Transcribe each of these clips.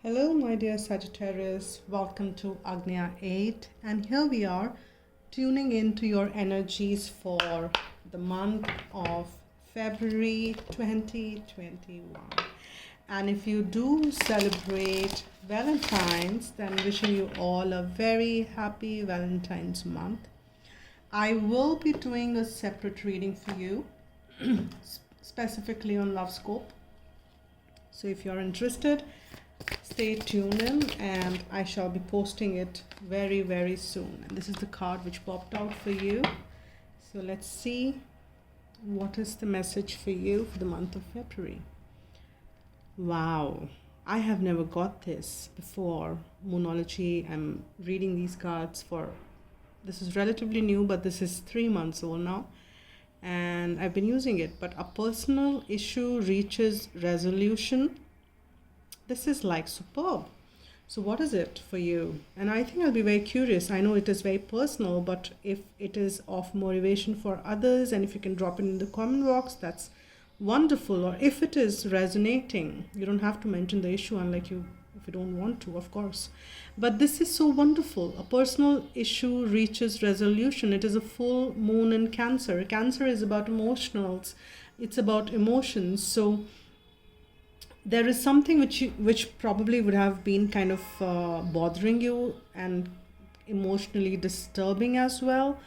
Hello, my dear Sagittarius. Welcome to Agnya 8. And here we are tuning into your energies for the month of February 2021. And if you do celebrate Valentine's, then wishing you all a very happy Valentine's month. I will be doing a separate reading for you, specifically on Love Scope. So if you're interested, stay tuned in and I shall be posting it very soon. And this is the card which popped out for you. So let's see what is the message for you for the month of February. Wow, I have never got this before. Moonology, I'm reading these cards for, this is relatively new, but this is 3 months old now. And I've been using it, but a personal issue reaches resolution. This is like superb. So what is it for you? And I think I'll be very curious. I know it is very personal, but if it is of motivation for others and if you can drop it in the comment box, that's wonderful. Or if it is resonating, you don't have to mention the issue unlike you if you don't want to, of course. But this is so wonderful. A personal issue reaches resolution. It is a full moon in Cancer. Cancer is about emotionals. It's about emotions. So there is something which probably would have been kind of bothering you and emotionally disturbing as well.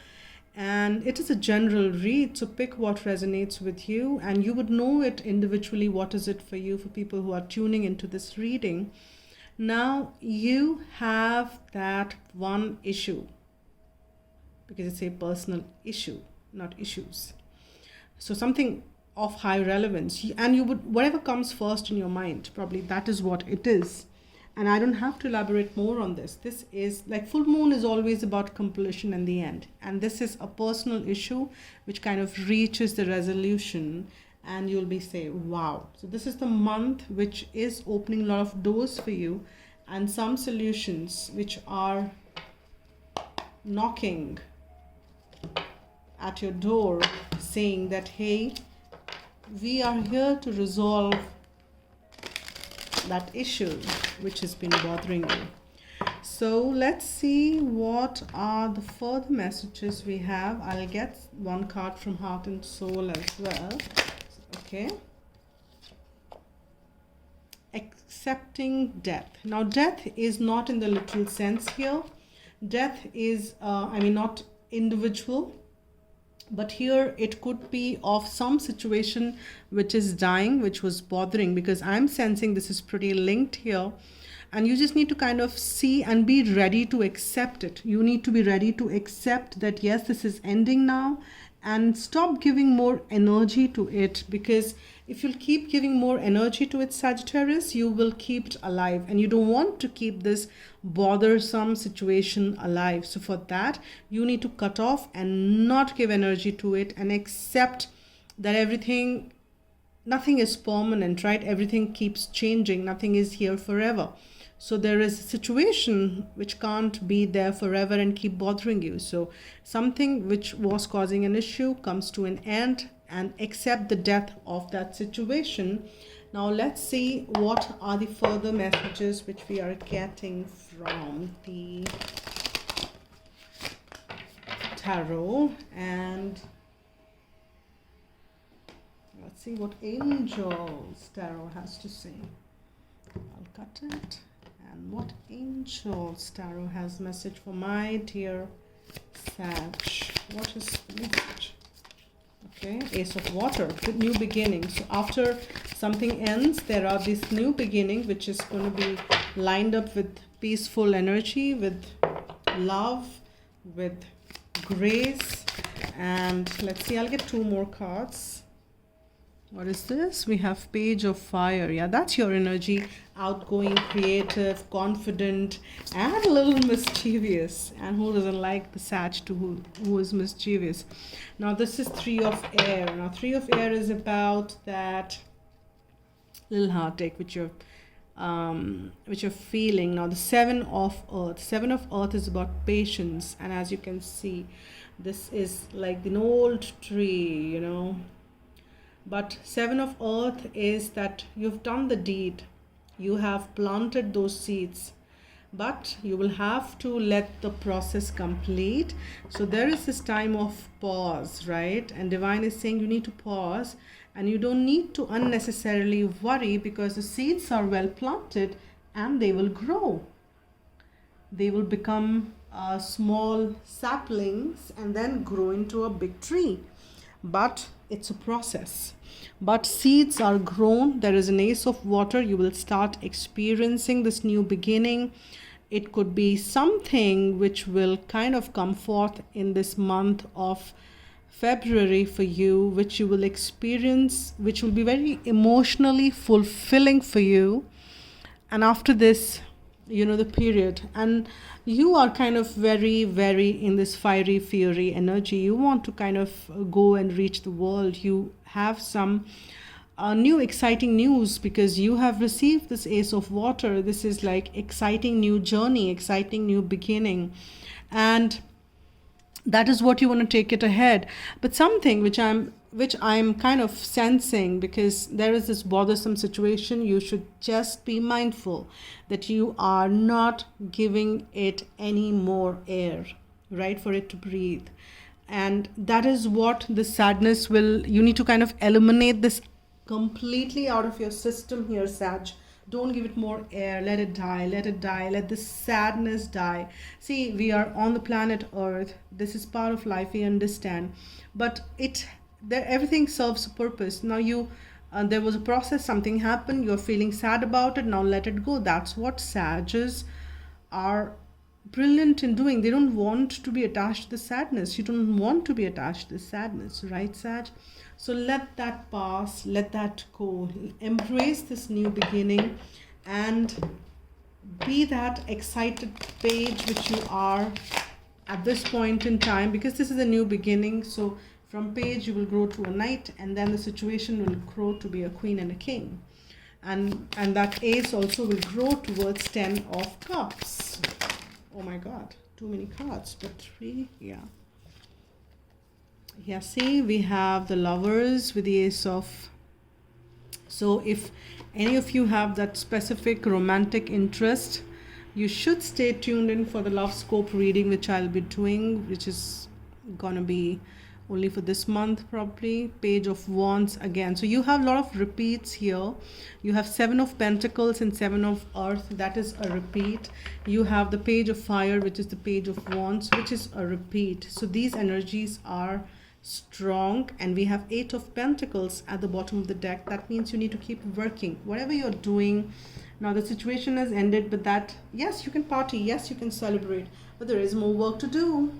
And it is a general read, so pick what resonates with you and you would know it individually. What is it for you, for people who are tuning into this reading? Now you have that one issue because it's a personal issue, not issues. So something of high relevance, and you would, whatever comes first in your mind, probably that is what it is. And I don't have to elaborate more on this. This is like full moon is always about completion in the end, and this is a personal issue which kind of reaches the resolution and you'll be say, wow. So this is the month which is opening a lot of doors for you and some solutions which are knocking at your door saying that, hey, we are here to resolve that issue which has been bothering you. So let's see what are the further messages we have. I'll get one card from Heart and Soul as well. Okay. Accepting death. Now death is not in the literal sense here. Death is, not individual. But here it could be of some situation which is dying, which was bothering, because I'm sensing this is pretty linked here. And you just need to kind of see and be ready to accept it. You need to be ready to accept that, yes, this is ending now, and stop giving more energy to it, because if you'll keep giving more energy to it, Sagittarius, you will keep it alive, and you don't want to keep this bothersome situation alive. So for that, you need to cut off and not give energy to it and accept that nothing is permanent, right? Everything keeps changing. Nothing is here forever. So there is a situation which can't be there forever and keep bothering you. So something which was causing an issue comes to an end, and accept the death of that situation. Now let's see what are the further messages which we are getting from the tarot. And let's see what Angels Tarot has to say. I'll cut it. And what Angels Tarot has message for my dear Sag. What is the message? Okay, Ace of Water, with new beginning. So after something ends, there are this new beginning which is going to be lined up with peaceful energy, with love, with grace. And let's see, I'll get 2 more cards. What is this? We have Page of Fire. Yeah, that's your energy. Outgoing, creative, confident, and a little mischievous. And who doesn't like the Sag who is mischievous? Now this is 3 of Air. Now 3 of Air is about that little heartache which you're feeling. Now the 7 of Earth. 7 of Earth is about patience. And as you can see, this is like an old tree, But 7 of Earth is that you've done the deed. You have planted those seeds, but you will have to let the process complete. So there is this time of pause, right? And divine is saying you need to pause, and you don't need to unnecessarily worry, because the seeds are well planted and they will grow. They will become small saplings and then grow into a big tree. But it's a process. But seeds are grown. There is an ace of water. You will start experiencing this new beginning. It could be something which will kind of come forth in this month of February for you, which you will experience, which will be very emotionally fulfilling for you. And after this, the period, and you are kind of very, very in this fiery fury energy. You want to kind of go and reach the world. You have some new exciting news, because you have received this ace of water. This is like exciting new journey, exciting new beginning, and that is what you want to take it ahead. But something which I'm kind of sensing, because there is this bothersome situation, you should just be mindful that you are not giving it any more air, right, for it to breathe. And that is what the sadness will, you need to kind of eliminate this completely out of your system here, Sag. Don't give it more air. Let it die. Let it die. Let the sadness die. See, we are on the planet Earth. This is part of life. We understand. But everything serves a purpose. Now there was a process. Something happened. You're feeling sad about it. Now let it go. That's what sages are brilliant in doing. They don't want to be attached to the sadness. You don't want to be attached to the sadness, right, Sag? So let that pass, let that go. Embrace this new beginning and be that excited page which you are at this point in time, because this is a new beginning. So from page you will grow to a knight, and then the situation will grow to be a queen and a king. And that ace also will grow towards 10 of cups. Oh my God, too many cards, but 3, yeah. Yeah, see, we have the lovers with the ace of. So if any of you have that specific romantic interest, you should stay tuned in for the love scope reading, which I'll be doing, which is gonna be only for this month probably. Page of Wands again. So you have a lot of repeats here. You have 7 of Pentacles and 7 of Earth. That is a repeat. You have the Page of Fire, which is the Page of Wands, which is a repeat. So these energies are strong, and we have 8 of Pentacles at the bottom of the deck. That means you need to keep working whatever you're doing. Now the situation has ended, but that, yes, you can party, yes, you can celebrate, but there is more work to do.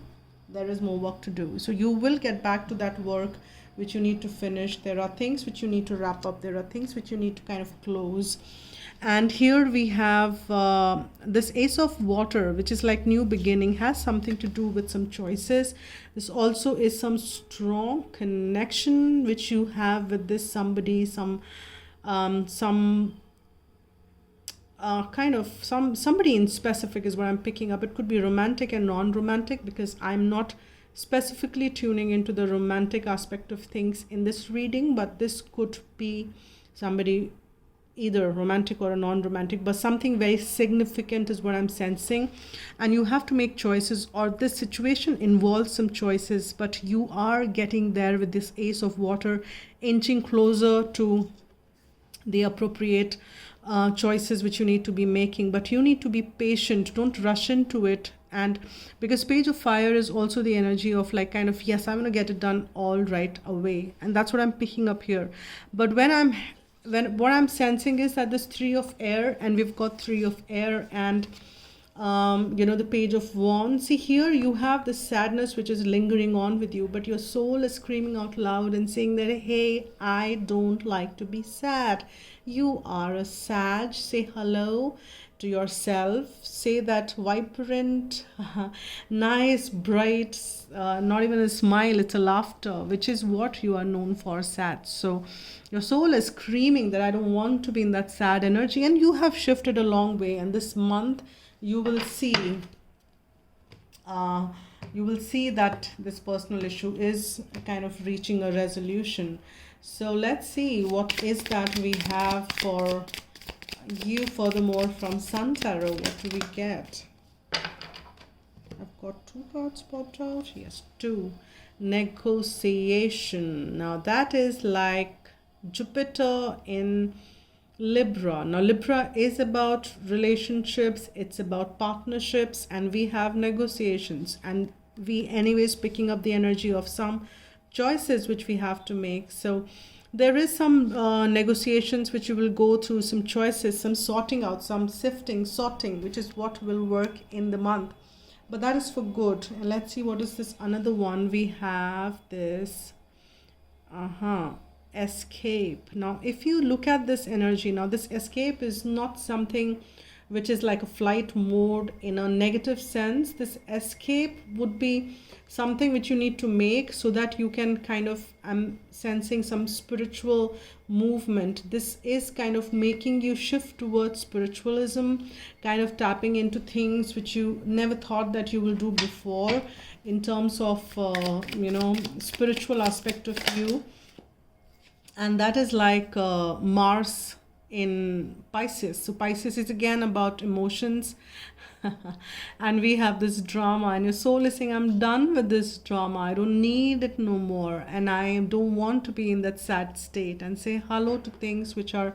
There is more work to do. So you will get back to that work which you need to finish. There are things which you need to wrap up. There are things which you need to kind of close. And here we have this Ace of Water, which is like new beginning, has something to do with some choices. This also is some strong connection which you have with this somebody, somebody in specific is what I'm picking up. It could be romantic and non-romantic, because I'm not specifically tuning into the romantic aspect of things in this reading, but this could be somebody either romantic or a non-romantic, but something very significant is what I'm sensing. And you have to make choices, or this situation involves some choices, but you are getting there with this Ace of Water, inching closer to the appropriate choices which you need to be making. But you need to be patient. Don't rush into it. And because Page of Fire is also the energy of like kind of, yes, I'm going to get it done all right away. And that's what I'm picking up here. But what I'm sensing is that this 3 of Air, and we've got 3 of Air and the Page of Wands. See, here you have the sadness which is lingering on with you, but your soul is screaming out loud and saying that, hey, I don't like to be sad. You are a Sag. Say hello to yourself. Say that vibrant, nice, bright, not even a smile, it's a laughter, which is what you are known for, Sag. So your soul is screaming that I don't want to be in that sad energy, and you have shifted a long way. And this month you will see that this personal issue is kind of reaching a resolution. So let's see what is that we have for You furthermore from Sun Tarot, what do we get? I've got 2 cards popped out. Yes, 2. Negotiation. Now that is like Jupiter in Libra. Now Libra is about relationships, it's about partnerships, and we have negotiations, and we anyways picking up the energy of some choices which we have to make. So there is some negotiations which you will go through, some choices, some sorting out, some sifting, sorting, which is what will work in the month. But that is for good. And let's see, what is this another one? We have this escape. Now if you look at this energy, now this escape is not something which is like a flight mode in a negative sense. This escape would be something which you need to make so that you can kind of, I'm sensing some spiritual movement. This is kind of making you shift towards spiritualism, kind of tapping into things which you never thought that you will do before in terms of spiritual aspect of you. And that is like Mars in Pisces. So Pisces is again about emotions. And we have this drama, and your soul is saying, I'm done with this drama. I don't need it no more. And I don't want to be in that sad state, and say hello to things which are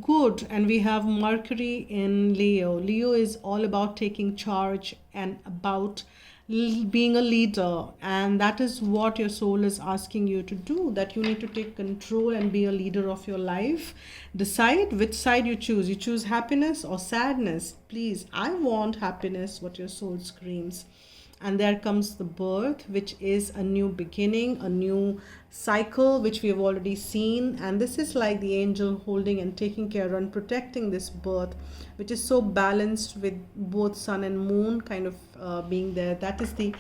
good. And we have Mercury in Leo. Leo is all about taking charge and about being a leader, and that is what your soul is asking you to do, that you need to take control and be a leader of your life. Decide which side you choose. You choose happiness or sadness. Please, I want happiness, what your soul screams. And there comes the birth, which is a new beginning, a new cycle, which we have already seen. And this is like the angel holding and taking care and protecting this birth, which is so balanced with both sun and moon kind of being there. That is the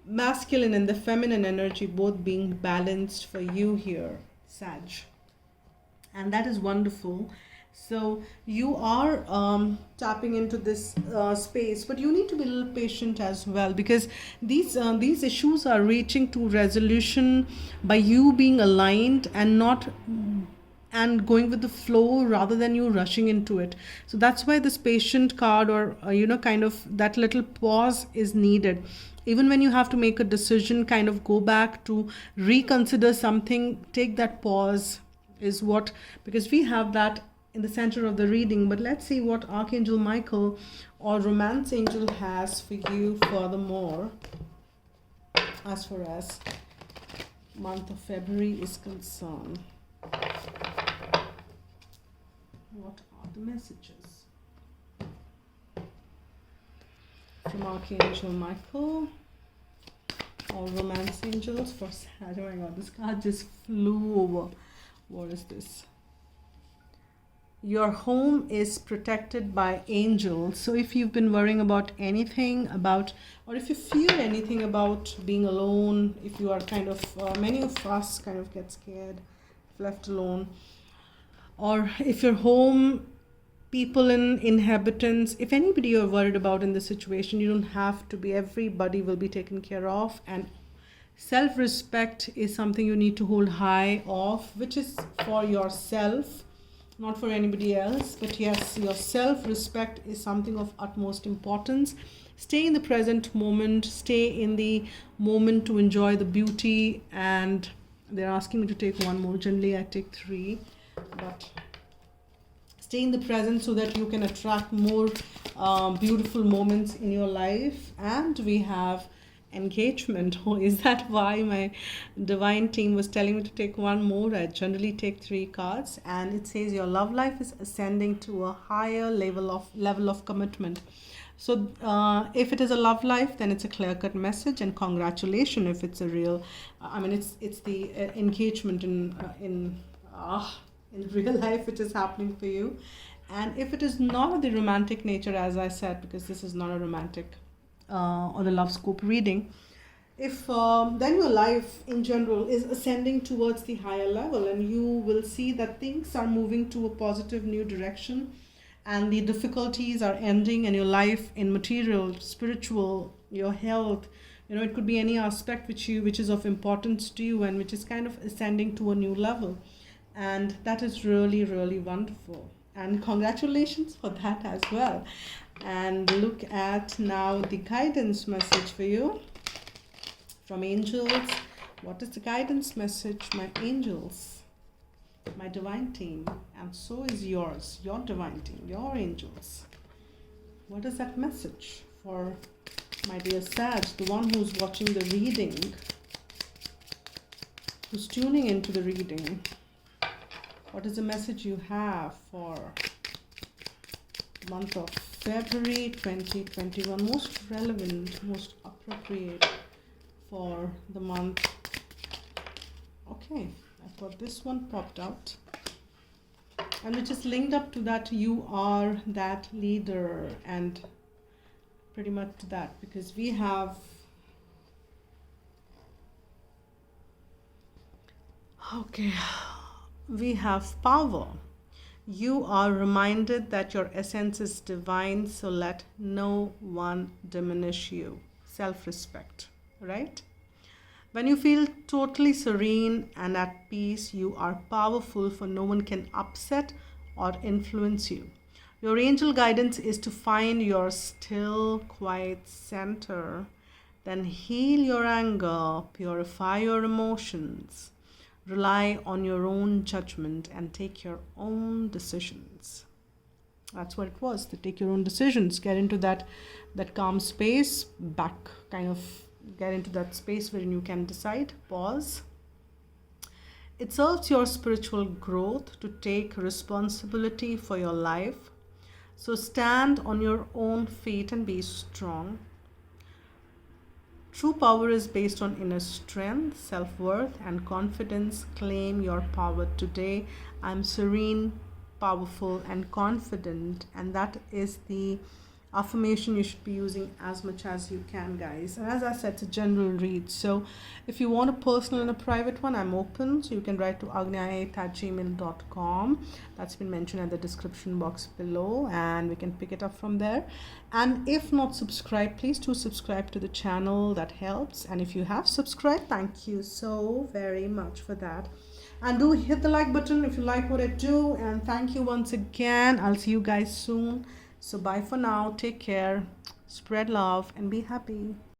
masculine and the feminine energy both being balanced for you here, Sag. And that is wonderful. So you are tapping into this space, but you need to be a little patient as well, because these issues are reaching to resolution by you being aligned and not and going with the flow rather than you rushing into it. So that's why this patient card, or kind of that little pause is needed. Even when you have to make a decision, kind of go back to reconsider something, take that pause is what, because we have that in the center of the reading. But let's see what Archangel Michael or Romance Angel has for you furthermore, as far as month of February is concerned. What are the messages from Archangel Michael or Romance Angels for Sag? Oh my god, this card just flew over. What is this? Your home is protected by angels. So if you've been worrying about anything about, or if you fear anything about being alone, if you are kind of, many of us kind of get scared if left alone, or if your home, people and inhabitants, if anybody you're worried about in this situation, you don't have to be. Everybody will be taken care of. And self-respect is something you need to hold high of, which is for yourself, not for anybody else. But yes, your self-respect is something of utmost importance. Stay in the present moment, stay in the moment to enjoy the beauty. And they're asking me to take one more. Generally I take 3, but stay in the present so that you can attract more beautiful moments in your life. And we have engagement. Oh, is that why my divine team was telling me to take one more? I generally take 3 cards, and it says your love life is ascending to a higher level of commitment. So if it is a love life, then it's a clear-cut message, and congratulations if it's a real, it's the engagement in real life which is happening for you. And if it is not of the romantic nature, as I said, because this is not a romantic or the love scope reading, if then your life in general is ascending towards the higher level, and you will see that things are moving to a positive new direction, and the difficulties are ending, and your life in material, spiritual, your health, it could be any aspect which is of importance to you, and which is kind of ascending to a new level. And that is really, really wonderful. And congratulations for that as well. And look at now the guidance message for you from angels. What is the guidance message, my angels, my divine team? And so is yours, your divine team, your angels. What is that message for my dear Sag, the one who's watching the reading, who's tuning into the reading? What is the message you have for the month of February 2021? Most relevant, most appropriate for the month. Okay, I've got this one popped out. And which is linked up to that, you are that leader, and pretty much to that, because we have, okay, we have power. You are reminded that your essence is divine, so let no one diminish you. Self-respect, right? When you feel totally serene and at peace, you are powerful, for no one can upset or influence you. Your angel guidance is to find your still, quiet center, then heal your anger, purify your emotions, rely on your own judgment, and take your own decisions. That's what it was, to take your own decisions, get into that calm space, back, kind of get into that space wherein you can decide, pause. It serves your spiritual growth to take responsibility for your life. So stand on your own feet and be strong. True power is based on inner strength, self-worth, and confidence. Claim your power today. I'm serene, powerful, and confident. And that is the affirmation you should be using as much as you can, guys. And as I said, it's a general read, so if you want a personal and a private one, I'm open. So you can write to agnya8@gmail.com. That's been mentioned in the description box below, and we can pick it up from there. And if not subscribed, please do subscribe to the channel. That helps. And if you have subscribed, thank you so very much for that. And do hit the like button if you like what I do. And thank you once again. I'll see you guys soon. So bye for now. Take care. Spread love and be happy.